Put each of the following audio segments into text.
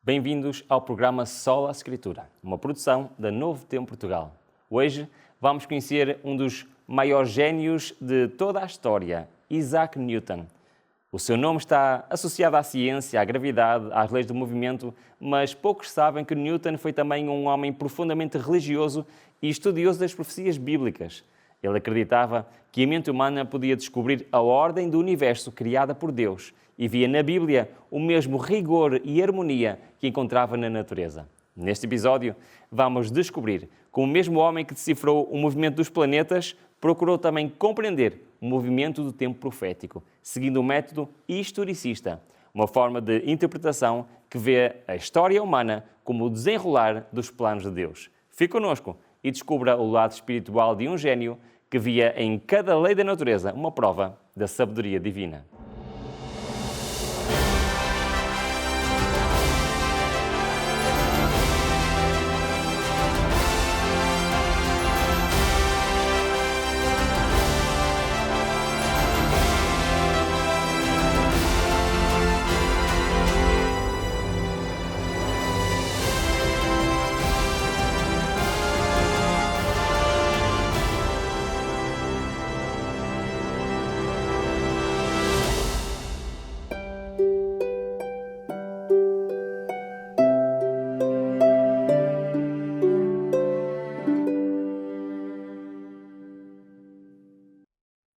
Bem-vindos ao programa Sola Escritura, uma produção da Novo Tempo Portugal. Hoje vamos conhecer um dos maiores génios de toda a história, Isaac Newton. O seu nome está associado à ciência, à gravidade, às leis do movimento, mas poucos sabem que Newton foi também um homem profundamente religioso e estudioso das profecias bíblicas. Ele acreditava que a mente humana podia descobrir a ordem do universo criada por Deus e via na Bíblia o mesmo rigor e harmonia que encontrava na natureza. Neste episódio, vamos descobrir como o mesmo homem que decifrou o movimento dos planetas procurou também compreender o movimento do tempo profético, seguindo o método historicista, uma forma de interpretação que vê a história humana como o desenrolar dos planos de Deus. Fique connosco e descubra o lado espiritual de um gênio que via em cada lei da natureza uma prova da sabedoria divina.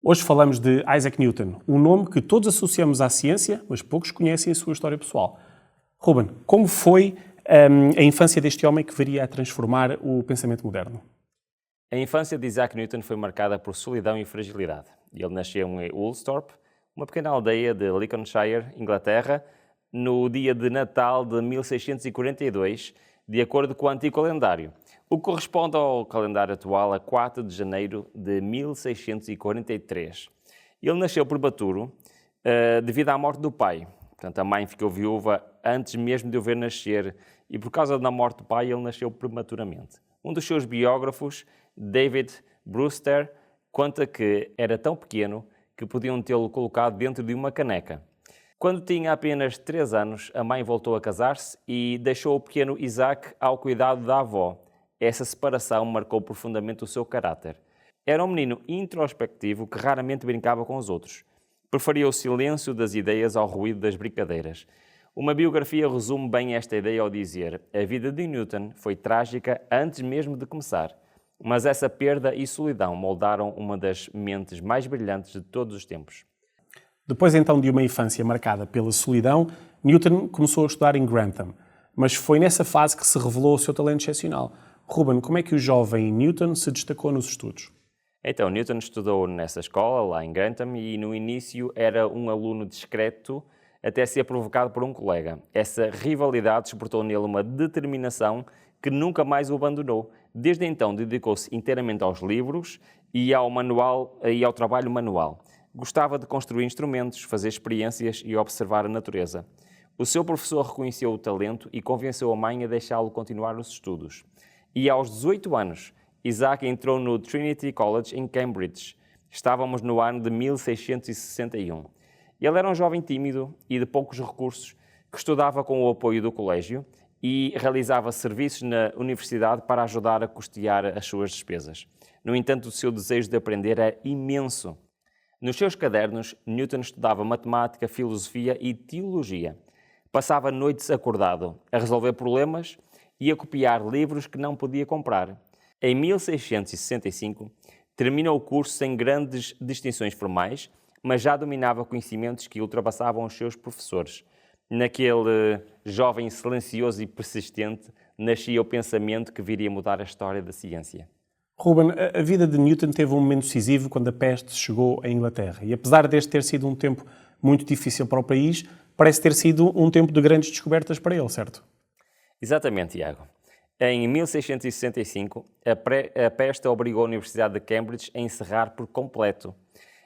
Hoje falamos de Isaac Newton, um nome que todos associamos à ciência, mas poucos conhecem a sua história pessoal. Ruben, como foi a infância deste homem que viria a transformar o pensamento moderno? A infância de Isaac Newton foi marcada por solidão e fragilidade. Ele nasceu em Woolsthorpe, uma pequena aldeia de Lincolnshire, Inglaterra, no dia de Natal de 1642, de acordo com o antigo calendário, o que corresponde ao calendário atual a 4 de janeiro de 1643. Ele nasceu prematuro devido à morte do pai. Portanto, a mãe ficou viúva antes mesmo de o ver nascer e por causa da morte do pai ele nasceu prematuramente. Um dos seus biógrafos, David Brewster, conta que era tão pequeno que podiam tê-lo colocado dentro de uma caneca. Quando tinha apenas 3 anos, a mãe voltou a casar-se e deixou o pequeno Isaac ao cuidado da avó. Essa separação marcou profundamente o seu caráter. Era um menino introspectivo que raramente brincava com os outros. Preferia o silêncio das ideias ao ruído das brincadeiras. Uma biografia resume bem esta ideia ao dizer: a vida de Newton foi trágica antes mesmo de começar, mas essa perda e solidão moldaram uma das mentes mais brilhantes de todos os tempos. Depois então de uma infância marcada pela solidão, Newton começou a estudar em Grantham, mas foi nessa fase que se revelou o seu talento excepcional. Ruben, como é que o jovem Newton se destacou nos estudos? Então, Newton estudou nessa escola, lá em Grantham, e no início era um aluno discreto até ser provocado por um colega. Essa rivalidade despertou nele uma determinação que nunca mais o abandonou. Desde então, dedicou-se inteiramente aos livros e ao trabalho manual. Gostava de construir instrumentos, fazer experiências e observar a natureza. O seu professor reconheceu o talento e convenceu a mãe a deixá-lo continuar os estudos. E aos 18 anos, Isaac entrou no Trinity College em Cambridge. Estávamos no ano de 1661. Ele era um jovem tímido e de poucos recursos, que estudava com o apoio do colégio e realizava serviços na universidade para ajudar a custear as suas despesas. No entanto, o seu desejo de aprender era imenso. Nos seus cadernos, Newton estudava matemática, filosofia e teologia. Passava noites acordado a resolver problemas e a copiar livros que não podia comprar. Em 1665, terminou o curso sem grandes distinções formais, mas já dominava conhecimentos que ultrapassavam os seus professores. Naquele jovem silencioso e persistente, nascia o pensamento que viria mudar a história da ciência. Ruben, a vida de Newton teve um momento decisivo quando a peste chegou à Inglaterra. E apesar deste ter sido um tempo muito difícil para o país, parece ter sido um tempo de grandes descobertas para ele, certo? Exatamente, Tiago. Em 1665, a peste obrigou a Universidade de Cambridge a encerrar por completo.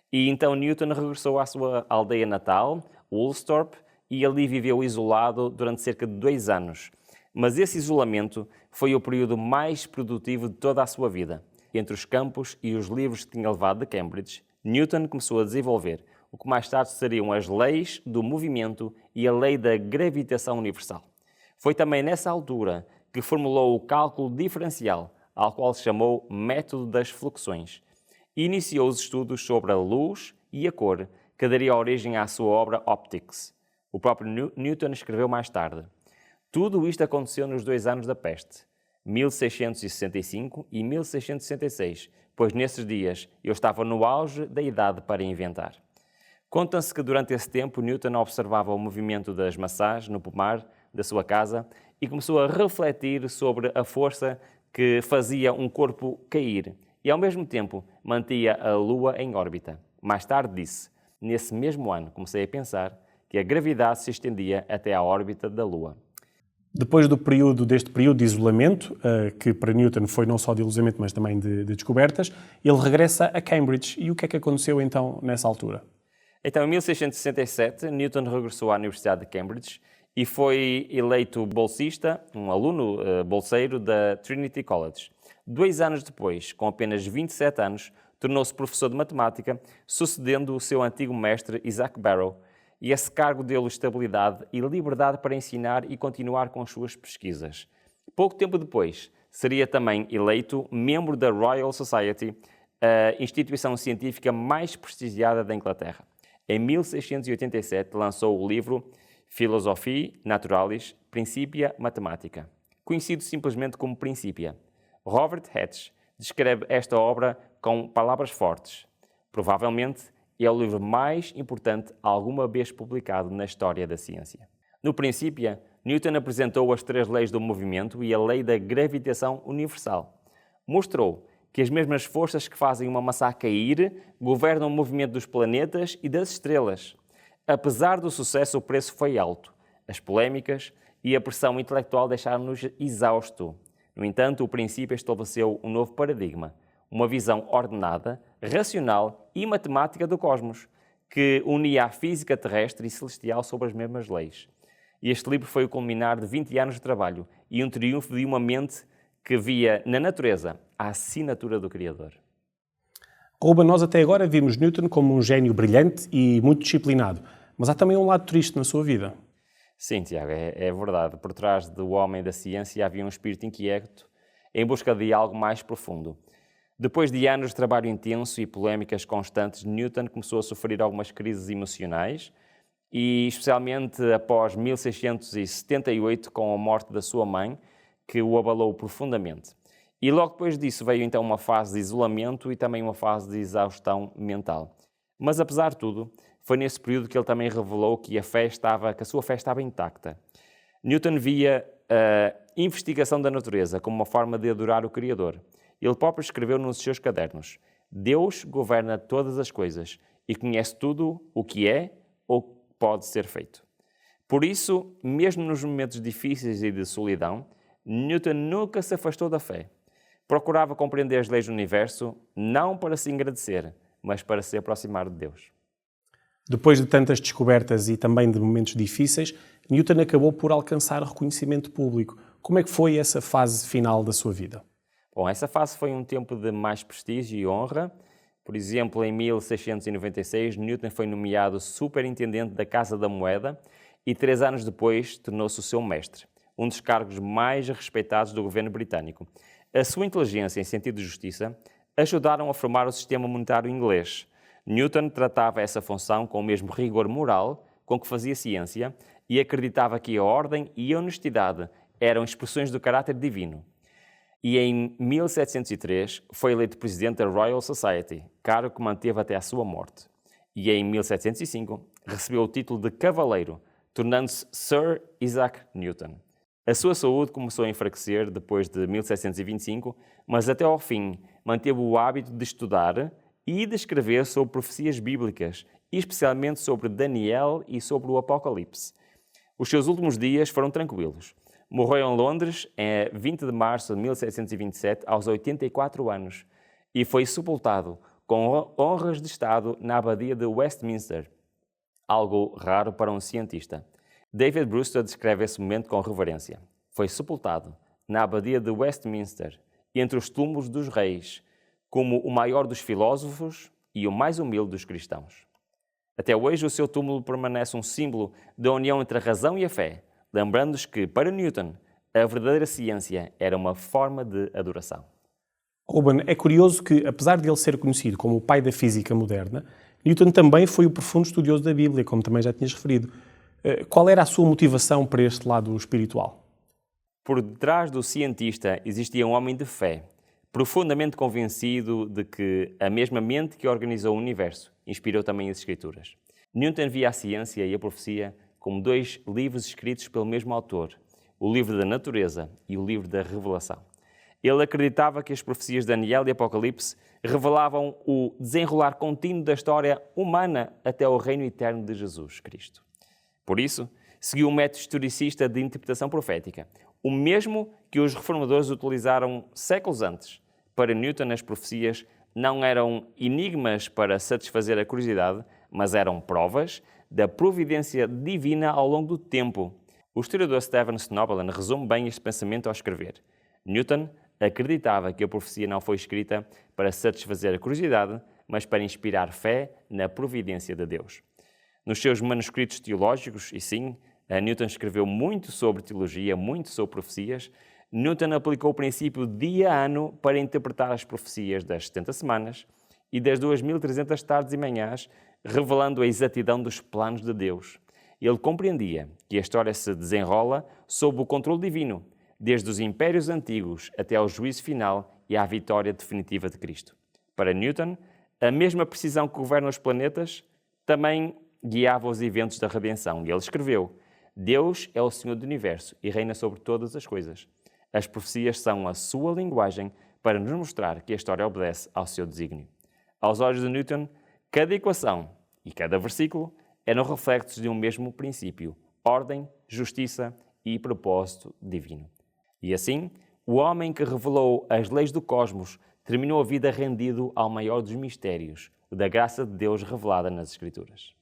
E então Newton regressou à sua aldeia natal, Woolsthorpe, e ali viveu isolado durante cerca de 2 anos. Mas esse isolamento foi o período mais produtivo de toda a sua vida. Entre os campos e os livros que tinha levado de Cambridge, Newton começou a desenvolver o que mais tarde seriam as leis do movimento e a lei da gravitação universal. Foi também nessa altura que formulou o cálculo diferencial, ao qual se chamou método das fluxões, e iniciou os estudos sobre a luz e a cor, que daria origem à sua obra Optics. O próprio Newton escreveu mais tarde: tudo isto aconteceu nos 2 anos da peste, 1665 e 1666, pois nesses dias eu estava no auge da idade para inventar. Conta-se que durante esse tempo Newton observava o movimento das maçãs no pomar da sua casa e começou a refletir sobre a força que fazia um corpo cair e, ao mesmo tempo, mantinha a Lua em órbita. Mais tarde disse: nesse mesmo ano comecei a pensar que a gravidade se estendia até à órbita da Lua. Depois deste período de isolamento, que para Newton foi não só de isolamento, mas também de descobertas, ele regressa a Cambridge. E o que é que aconteceu então nessa altura? Então, em 1667, Newton regressou à Universidade de Cambridge e foi eleito bolsista, um aluno bolseiro da Trinity College. 2 anos depois, com apenas 27 anos, tornou-se professor de matemática, sucedendo o seu antigo mestre Isaac Barrow, e esse cargo deu-lhe estabilidade e liberdade para ensinar e continuar com as suas pesquisas. Pouco tempo depois, seria também eleito membro da Royal Society, a instituição científica mais prestigiada da Inglaterra. Em 1687, lançou o livro Philosophiae Naturalis Principia Mathematica, conhecido simplesmente como Principia. Robert Hatch descreve esta obra com palavras fortes. Provavelmente é o livro mais importante alguma vez publicado na história da ciência. No Principia, Newton apresentou as 3 leis do movimento e a lei da gravitação universal. Mostrou que as mesmas forças que fazem uma maçã cair governam o movimento dos planetas e das estrelas. Apesar do sucesso, o preço foi alto. As polémicas e a pressão intelectual deixaram-nos exausto. No entanto, o princípio estabeleceu um novo paradigma, uma visão ordenada, racional e matemática do cosmos, que unia a física terrestre e celestial sobre as mesmas leis. E este livro foi o culminar de 20 anos de trabalho e um triunfo de uma mente que via na natureza a assinatura do Criador. Ruben, nós até agora vimos Newton como um gênio brilhante e muito disciplinado, mas há também um lado triste na sua vida. Sim, Tiago, é verdade. Por trás do homem da ciência havia um espírito inquieto em busca de algo mais profundo. Depois de anos de trabalho intenso e polémicas constantes, Newton começou a sofrer algumas crises emocionais e especialmente após 1678, com a morte da sua mãe, que o abalou profundamente. E logo depois disso veio então uma fase de isolamento e também uma fase de exaustão mental. Mas apesar de tudo, foi nesse período que ele também revelou que a sua fé estava intacta. Newton via a investigação da natureza como uma forma de adorar o Criador. Ele próprio escreveu nos seus cadernos: Deus governa todas as coisas e conhece tudo o que é ou pode ser feito. Por isso, mesmo nos momentos difíceis e de solidão, Newton nunca se afastou da fé. Procurava compreender as leis do universo, não para se engrandecer, mas para se aproximar de Deus. Depois de tantas descobertas e também de momentos difíceis, Newton acabou por alcançar reconhecimento público. Como é que foi essa fase final da sua vida? Bom, essa fase foi um tempo de mais prestígio e honra. Por exemplo, em 1696, Newton foi nomeado superintendente da Casa da Moeda e 3 anos depois tornou-se o seu mestre, um dos cargos mais respeitados do governo britânico. A sua inteligência em sentido de justiça ajudaram a formar o sistema monetário inglês. Newton tratava essa função com o mesmo rigor moral com que fazia ciência e acreditava que a ordem e a honestidade eram expressões do caráter divino. E em 1703 foi eleito presidente da Royal Society, cargo que manteve até à sua morte. E em 1705 recebeu o título de cavaleiro, tornando-se Sir Isaac Newton. A sua saúde começou a enfraquecer depois de 1725, mas até ao fim manteve o hábito de estudar e de escrever sobre profecias bíblicas, especialmente sobre Daniel e sobre o Apocalipse. Os seus últimos dias foram tranquilos. Morreu em Londres em 20 de março de 1727, aos 84 anos, e foi sepultado com honras de Estado na abadia de Westminster, algo raro para um cientista. David Brewster descreve esse momento com reverência. Foi sepultado na abadia de Westminster, entre os túmulos dos reis, como o maior dos filósofos e o mais humilde dos cristãos. Até hoje, o seu túmulo permanece um símbolo da união entre a razão e a fé, lembrando-nos que, para Newton, a verdadeira ciência era uma forma de adoração. Ruben, é curioso que, apesar de ele ser conhecido como o pai da física moderna, Newton também foi o profundo estudioso da Bíblia, como também já tinhas referido. Qual era a sua motivação para este lado espiritual? Por detrás do cientista existia um homem de fé, profundamente convencido de que a mesma mente que organizou o universo inspirou também as Escrituras. Newton via a ciência e a profecia como dois livros escritos pelo mesmo autor, o livro da natureza e o livro da revelação. Ele acreditava que as profecias de Daniel e Apocalipse revelavam o desenrolar contínuo da história humana até o reino eterno de Jesus Cristo. Por isso, seguiu um método historicista de interpretação profética, o mesmo que os reformadores utilizaram séculos antes. Para Newton, as profecias não eram enigmas para satisfazer a curiosidade, mas eram provas da providência divina ao longo do tempo. O historiador Stephen Snoblin resume bem este pensamento ao escrever: Newton acreditava que a profecia não foi escrita para satisfazer a curiosidade, mas para inspirar fé na providência de Deus. Nos seus manuscritos teológicos, e sim, Newton escreveu muito sobre teologia, muito sobre profecias. Newton aplicou o princípio dia-ano para interpretar as profecias das 70 semanas e das 2.300 tardes e manhãs, revelando a exatidão dos planos de Deus. Ele compreendia que a história se desenrola sob o controle divino, desde os impérios antigos até ao juízo final e à vitória definitiva de Cristo. Para Newton, a mesma precisão que governa os planetas também guiava os eventos da redenção. E ele escreveu: Deus é o Senhor do Universo e reina sobre todas as coisas. As profecias são a sua linguagem para nos mostrar que a história obedece ao seu desígnio. Aos olhos de Newton, cada equação e cada versículo eram reflexos de um mesmo princípio: ordem, justiça e propósito divino. E assim, o homem que revelou as leis do cosmos terminou a vida rendido ao maior dos mistérios, o da graça de Deus revelada nas Escrituras.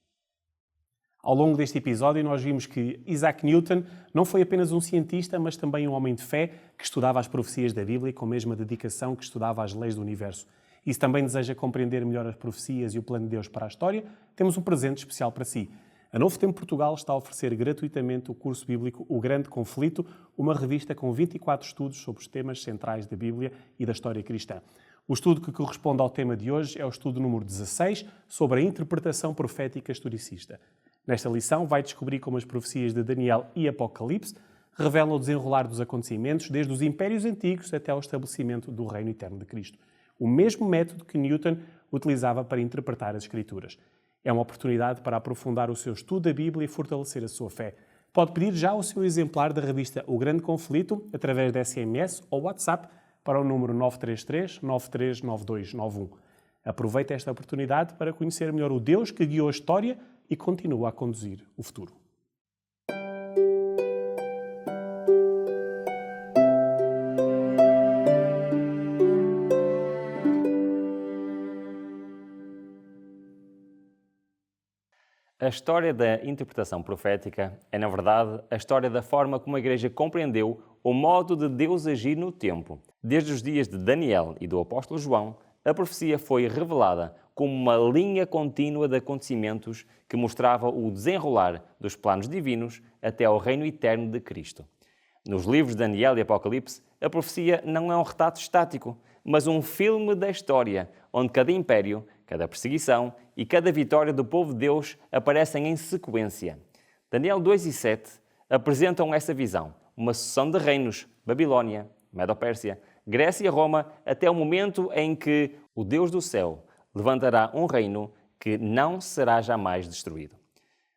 Ao longo deste episódio, nós vimos que Isaac Newton não foi apenas um cientista, mas também um homem de fé que estudava as profecias da Bíblia com a mesma dedicação que estudava as leis do universo. E se também deseja compreender melhor as profecias e o plano de Deus para a história, temos um presente especial para si. A Novo Tempo Portugal está a oferecer gratuitamente o curso bíblico O Grande Conflito, uma revista com 24 estudos sobre os temas centrais da Bíblia e da história cristã. O estudo que corresponde ao tema de hoje é o estudo número 16, sobre a interpretação profética historicista. Nesta lição vai descobrir como as profecias de Daniel e Apocalipse revelam o desenrolar dos acontecimentos desde os impérios antigos até ao estabelecimento do reino eterno de Cristo. O mesmo método que Newton utilizava para interpretar as Escrituras. É uma oportunidade para aprofundar o seu estudo da Bíblia e fortalecer a sua fé. Pode pedir já o seu exemplar da revista O Grande Conflito através de SMS ou WhatsApp para o número 933 939291. Aproveite esta oportunidade para conhecer melhor o Deus que guiou a história e continua a conduzir o futuro. A história da interpretação profética é, na verdade, a história da forma como a Igreja compreendeu o modo de Deus agir no tempo. Desde os dias de Daniel e do apóstolo João, a profecia foi revelada como uma linha contínua de acontecimentos que mostrava o desenrolar dos planos divinos até ao reino eterno de Cristo. Nos livros de Daniel e Apocalipse, a profecia não é um retrato estático, mas um filme da história, onde cada império, cada perseguição e cada vitória do povo de Deus aparecem em sequência. Daniel 2 e 7 apresentam essa visão, uma sucessão de reinos: Babilônia, Medo-Pérsia, Grécia e Roma, até o momento em que o Deus do céu levantará um reino que não será jamais destruído.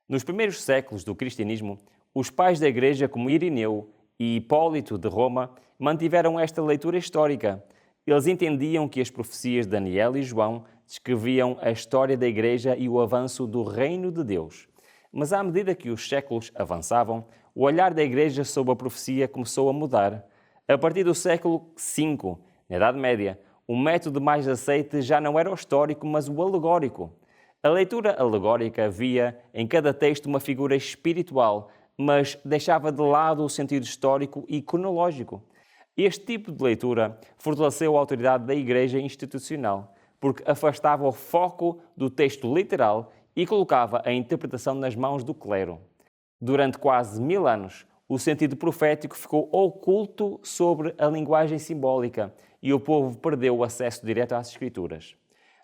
Nos primeiros séculos do cristianismo, os pais da Igreja, como Irineu e Hipólito de Roma, mantiveram esta leitura histórica. Eles entendiam que as profecias de Daniel e João descreviam a história da Igreja e o avanço do reino de Deus. Mas à medida que os séculos avançavam, o olhar da Igreja sobre a profecia começou a mudar. A partir do século V, na Idade Média, o método mais aceite já não era o histórico, mas o alegórico. A leitura alegórica via em cada texto uma figura espiritual, mas deixava de lado o sentido histórico e cronológico. Este tipo de leitura fortaleceu a autoridade da Igreja institucional, porque afastava o foco do texto literal e colocava a interpretação nas mãos do clero. Durante quase 1000 anos, o sentido profético ficou oculto sobre a linguagem simbólica e o povo perdeu o acesso direto às Escrituras.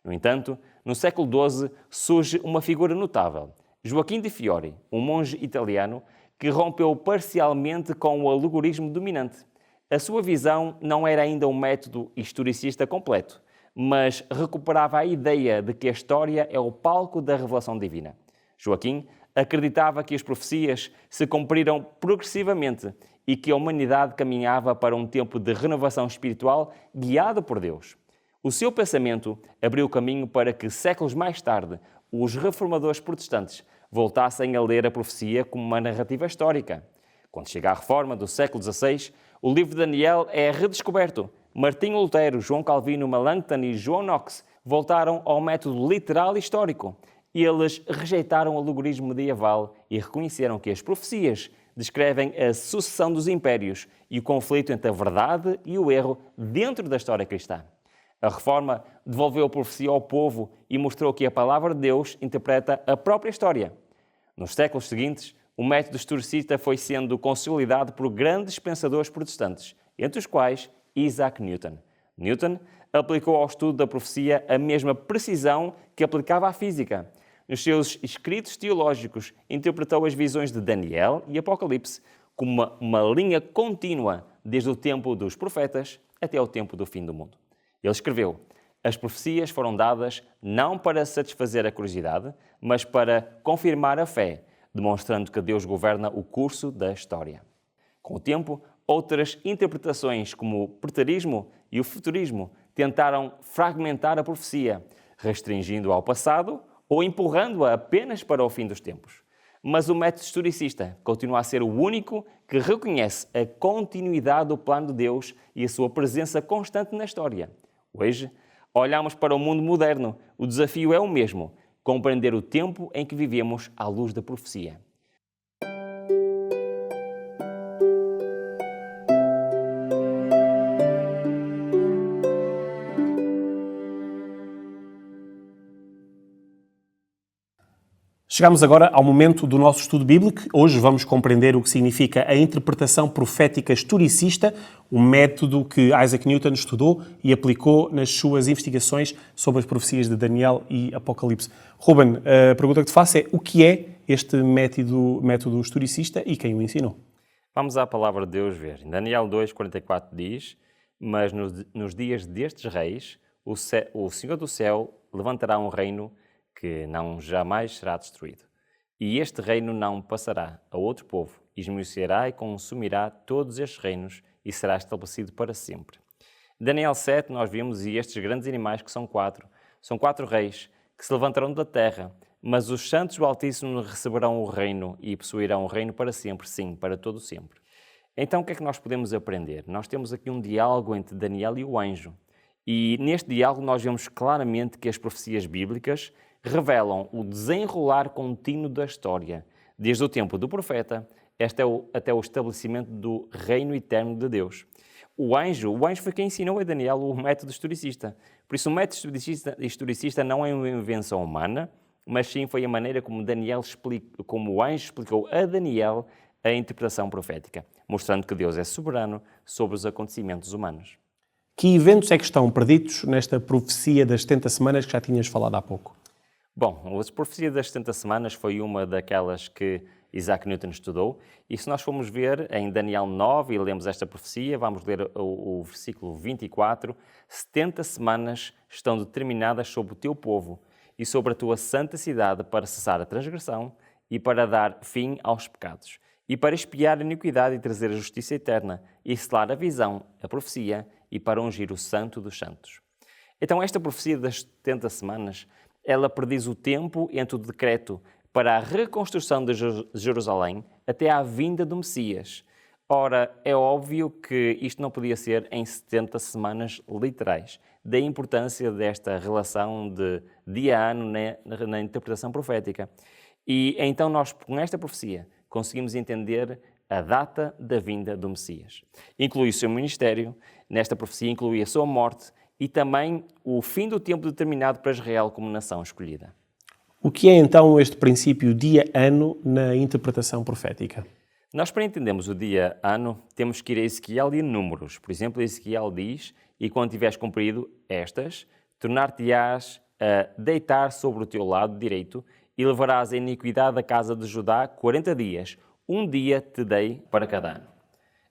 No entanto, no século XII surge uma figura notável, Joaquim de Fiori, um monge italiano que rompeu parcialmente com o alegorismo dominante. A sua visão não era ainda um método historicista completo, mas recuperava a ideia de que a história é o palco da revelação divina. Joaquim acreditava que as profecias se cumpriram progressivamente e que a humanidade caminhava para um tempo de renovação espiritual guiado por Deus. O seu pensamento abriu caminho para que, séculos mais tarde, os reformadores protestantes voltassem a ler a profecia como uma narrativa histórica. Quando chega à Reforma do século XVI, o livro de Daniel é redescoberto. Martinho Lutero, João Calvino, Melanchthon e João Knox voltaram ao método literal e histórico. Eles rejeitaram o alegorismo medieval e reconheceram que as profecias descrevem a sucessão dos impérios e o conflito entre a verdade e o erro dentro da história cristã. A Reforma devolveu a profecia ao povo e mostrou que a palavra de Deus interpreta a própria história. Nos séculos seguintes, o método historicista foi sendo consolidado por grandes pensadores protestantes, entre os quais Isaac Newton. Newton aplicou ao estudo da profecia a mesma precisão que aplicava à física. Nos seus escritos teológicos, interpretou as visões de Daniel e Apocalipse como uma linha contínua desde o tempo dos profetas até o tempo do fim do mundo. Ele escreveu: as profecias foram dadas não para satisfazer a curiosidade, mas para confirmar a fé, demonstrando que Deus governa o curso da história. Com o tempo, outras interpretações, como o preterismo e o futurismo, tentaram fragmentar a profecia, restringindo-a ao passado ou empurrando-a apenas para o fim dos tempos. Mas o método historicista continua a ser o único que reconhece a continuidade do plano de Deus e a sua presença constante na história. Hoje, olhamos para o mundo moderno. O desafio é o mesmo: compreender o tempo em que vivemos à luz da profecia. Chegamos agora ao momento do nosso estudo bíblico. Hoje vamos compreender o que significa a interpretação profética historicista, um método que Isaac Newton estudou e aplicou nas suas investigações sobre as profecias de Daniel e Apocalipse. Ruben, a pergunta que te faço é: o que é este método historicista e quem o ensinou? Vamos à palavra de Deus ver. Em Daniel 2,44 diz: mas nos dias destes reis, o Senhor do céu levantará um reino que não jamais será destruído. E este reino não passará a outro povo, esmiuçará e consumirá todos estes reinos e será estabelecido para sempre. Em Daniel 7 nós vimos, e estes grandes animais que são quatro reis que se levantarão da terra, mas os santos do Altíssimo receberão o reino e possuirão o reino para sempre, sim, para todo sempre. Então o que é que nós podemos aprender? Nós temos aqui um diálogo entre Daniel e o anjo. E neste diálogo nós vemos claramente que as profecias bíblicas revelam o desenrolar contínuo da história, desde o tempo do profeta até o estabelecimento do reino eterno de Deus. O anjo foi quem ensinou a Daniel o método historicista. Por isso, o método historicista não é uma invenção humana, mas sim foi a maneira como o anjo explicou a Daniel a interpretação profética, mostrando que Deus é soberano sobre os acontecimentos humanos. Que eventos é que estão perdidos nesta profecia das 70 semanas que já tinhas falado há pouco? Bom, a profecia das 70 semanas foi uma daquelas que Isaac Newton estudou, e se nós formos ver em Daniel 9 e lemos esta profecia, vamos ler o versículo 24, 70 semanas estão determinadas sobre o teu povo e sobre a tua santa cidade para cessar a transgressão e para dar fim aos pecados, e para expiar a iniquidade e trazer a justiça eterna, e selar a visão, a profecia, e para ungir o santo dos santos. Então esta profecia das 70 semanas, ela prediz o tempo entre o decreto para a reconstrução de Jerusalém até à vinda do Messias. Ora, é óbvio que isto não podia ser em 70 semanas literais. Daí a importância desta relação de dia a ano na interpretação profética. E então nós, com esta profecia, conseguimos entender a data da vinda do Messias. Inclui o seu ministério, nesta profecia inclui a sua morte, e também o fim do tempo determinado para Israel como nação escolhida. O que é então este princípio dia-ano na interpretação profética? Nós, para entendermos o dia-ano, temos que ir a Ezequiel e Números. Por exemplo, Ezequiel diz: "E quando tiveres cumprido estas, tornar-te-ás a deitar sobre o teu lado direito e levarás a iniquidade da casa de Judá 40 dias. Um dia te dei para cada ano."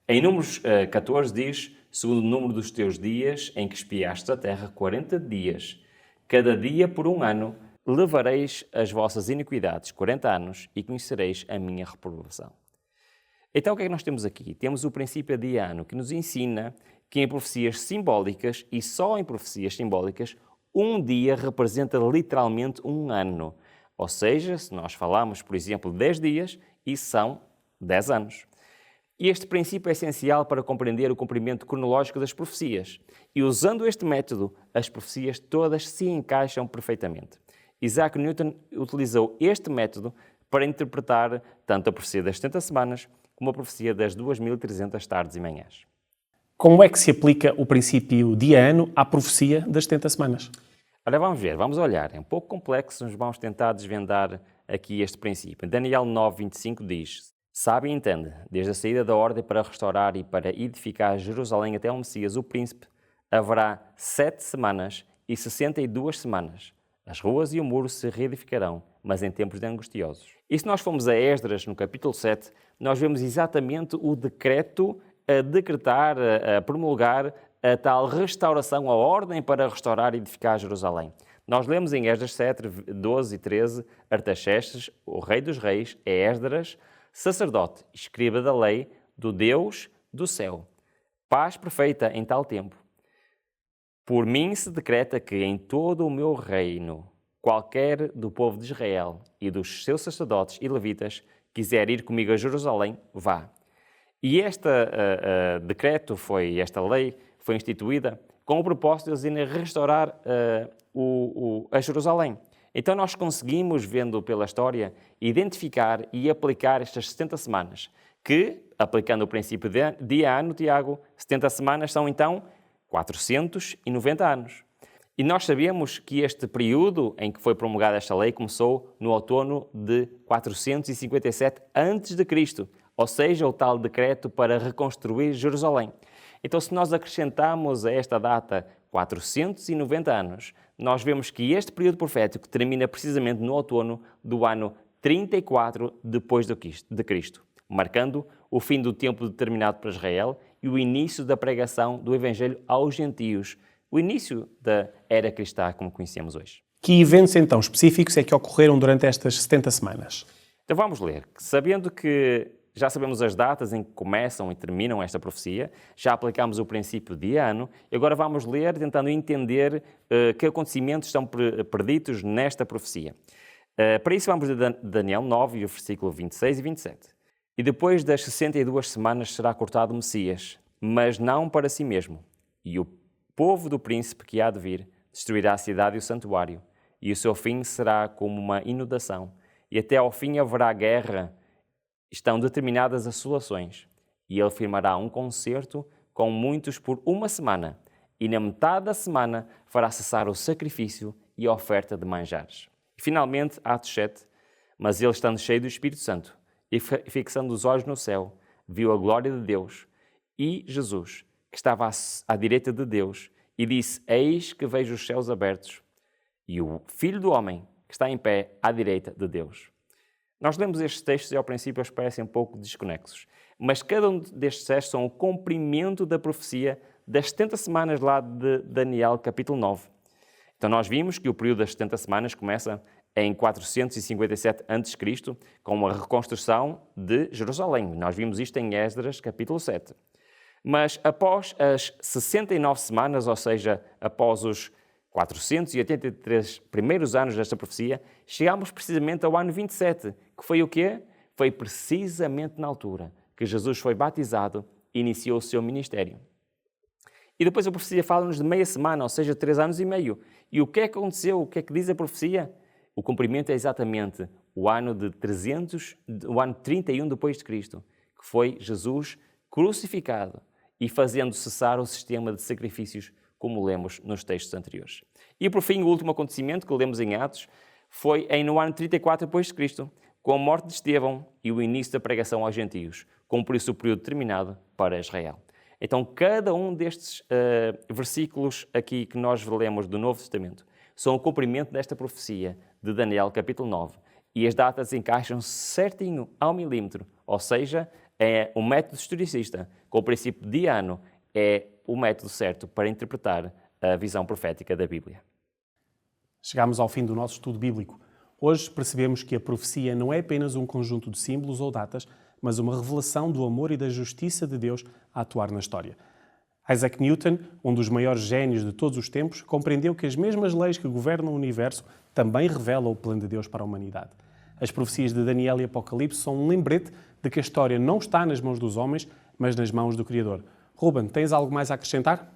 Em Números 14 diz: "Segundo o número dos teus dias em que espiaste a terra, 40 dias. Cada dia por um ano levareis as vossas iniquidades, 40 anos, e conhecereis a minha reprovação." Então, o que é que nós temos aqui? Temos o princípio adiano, que nos ensina que em profecias simbólicas, e só em profecias simbólicas, um dia representa literalmente um ano. Ou seja, se nós falarmos, por exemplo, 10 dias, isso são 10 anos. E este princípio é essencial para compreender o cumprimento cronológico das profecias. E usando este método, as profecias todas se encaixam perfeitamente. Isaac Newton utilizou este método para interpretar tanto a profecia das 70 semanas como a profecia das 2300 tardes e manhãs. Como é que se aplica o princípio dia-ano à profecia das 70 semanas? Ora, vamos ver, vamos olhar. É um pouco complexo, mas vamos tentar desvendar aqui este princípio. Daniel 9:25 diz: "Sabe e entende, desde a saída da ordem para restaurar e para edificar Jerusalém até ao Messias, o príncipe, haverá 7 semanas e 62 semanas. As ruas e o muro se reedificarão, mas em tempos de angustiosos." E se nós formos a Esdras, no capítulo 7, nós vemos exatamente o decreto a decretar, a promulgar a tal restauração, a ordem para restaurar e edificar Jerusalém. Nós lemos em Esdras 7, 12 e 13, Artaxerxes, o rei dos reis, é Esdras, sacerdote, escriba da lei, do Deus do céu. Paz perfeita em tal tempo. Por mim se decreta que em todo o meu reino, qualquer do povo de Israel e dos seus sacerdotes e levitas quiser ir comigo a Jerusalém, vá. E este decreto, esta lei, foi instituída com o propósito de eles irem restaurar a Jerusalém. Então nós conseguimos, vendo pela história, identificar e aplicar estas 70 semanas, que, aplicando o princípio de dia-ano, Tiago, 70 semanas são então 490 anos. E nós sabemos que este período em que foi promulgada esta lei começou no outono de 457 a.C., ou seja, o tal decreto para reconstruir Jerusalém. Então, se nós acrescentarmos a esta data 490 anos, nós vemos que este período profético termina precisamente no outono do ano 34 depois de Cristo, marcando o fim do tempo determinado para Israel e o início da pregação do Evangelho aos gentios, o início da era cristã como conhecemos hoje. Que eventos, então, específicos é que ocorreram durante estas 70 semanas? Então vamos ler. Sabendo que já sabemos as datas em que começam e terminam esta profecia, já aplicamos o princípio de ano, e agora vamos ler tentando entender que acontecimentos estão preditos nesta profecia. Para isso vamos ler Daniel 9, versículo 26 e 27. "E depois das 62 semanas será cortado o Messias, mas não para si mesmo. E o povo do príncipe que há de vir destruirá a cidade e o santuário, e o seu fim será como uma inundação, e até ao fim haverá guerra. Estão determinadas assolações, e ele firmará um concerto com muitos por uma semana, e na metade da semana fará cessar o sacrifício e a oferta de manjares." E finalmente, Atos 7, "Mas ele, estando cheio do Espírito Santo, e fixando os olhos no céu, viu a glória de Deus e Jesus, que estava à direita de Deus, e disse: Eis que vejo os céus abertos, e o Filho do Homem, que está em pé à direita de Deus." Nós lemos estes textos e ao princípio eles parecem um pouco desconexos, mas cada um destes textos são o cumprimento da profecia das 70 semanas lá de Daniel, capítulo 9. Então nós vimos que o período das 70 semanas começa em 457 a.C., com a reconstrução de Jerusalém. Nós vimos isto em Esdras, capítulo 7. Mas após as 69 semanas, ou seja, após os 483 primeiros anos desta profecia, chegamos precisamente ao ano 27, que foi o quê? Foi precisamente na altura que Jesus foi batizado e iniciou o seu ministério. E depois a profecia fala-nos de meia semana, ou seja, 3 anos e meio. E o que é que aconteceu? O que é que diz a profecia? O cumprimento é exatamente o ano 31 depois de Cristo, que foi Jesus crucificado e fazendo cessar o sistema de sacrifícios, como lemos nos textos anteriores. E por fim, o último acontecimento que lemos em Atos foi no ano 34 depois de Cristo, com a morte de Estevão e o início da pregação aos gentios, cumpriu-se o período determinado para Israel. Então, cada um destes versículos aqui que nós lemos do Novo Testamento são o cumprimento desta profecia de Daniel, capítulo 9. E as datas encaixam certinho ao milímetro, ou seja, é o método historicista, com o princípio de ano, é o método certo para interpretar a visão profética da Bíblia. Chegamos ao fim do nosso estudo bíblico. Hoje percebemos que a profecia não é apenas um conjunto de símbolos ou datas, mas uma revelação do amor e da justiça de Deus a atuar na história. Isaac Newton, um dos maiores génios de todos os tempos, compreendeu que as mesmas leis que governam o universo também revelam o plano de Deus para a humanidade. As profecias de Daniel e Apocalipse são um lembrete de que a história não está nas mãos dos homens, mas nas mãos do Criador. Ruben, tens algo mais a acrescentar?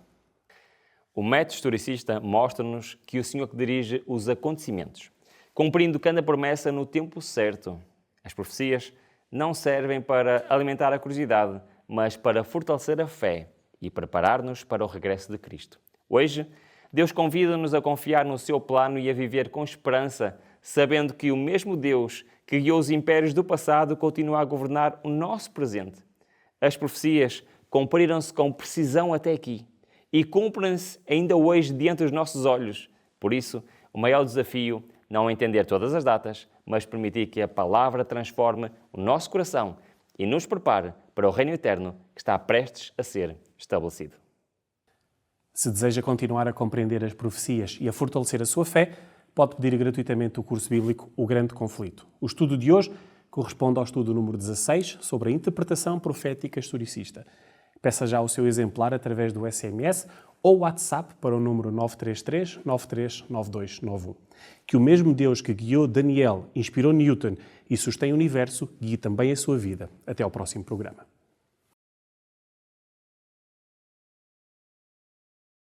O método historicista mostra-nos que o Senhor que dirige os acontecimentos, cumprindo cada promessa no tempo certo. As profecias não servem para alimentar a curiosidade, mas para fortalecer a fé e preparar-nos para o regresso de Cristo. Hoje, Deus convida-nos a confiar no seu plano e a viver com esperança, sabendo que o mesmo Deus que guiou os impérios do passado continua a governar o nosso presente. As profecias cumpriram-se com precisão até aqui e cumprem-se ainda hoje diante dos nossos olhos. Por isso, o maior desafio não é entender todas as datas, mas permitir que a palavra transforme o nosso coração e nos prepare para o reino eterno que está prestes a ser estabelecido. Se deseja continuar a compreender as profecias e a fortalecer a sua fé, pode pedir gratuitamente o curso bíblico O Grande Conflito. O estudo de hoje corresponde ao estudo número 16 sobre a interpretação profética historicista. Peça já o seu exemplar através do SMS ou WhatsApp para o número 933 939291. Que o mesmo Deus que guiou Daniel, inspirou Newton e sustém o universo, guie também a sua vida. Até ao próximo programa.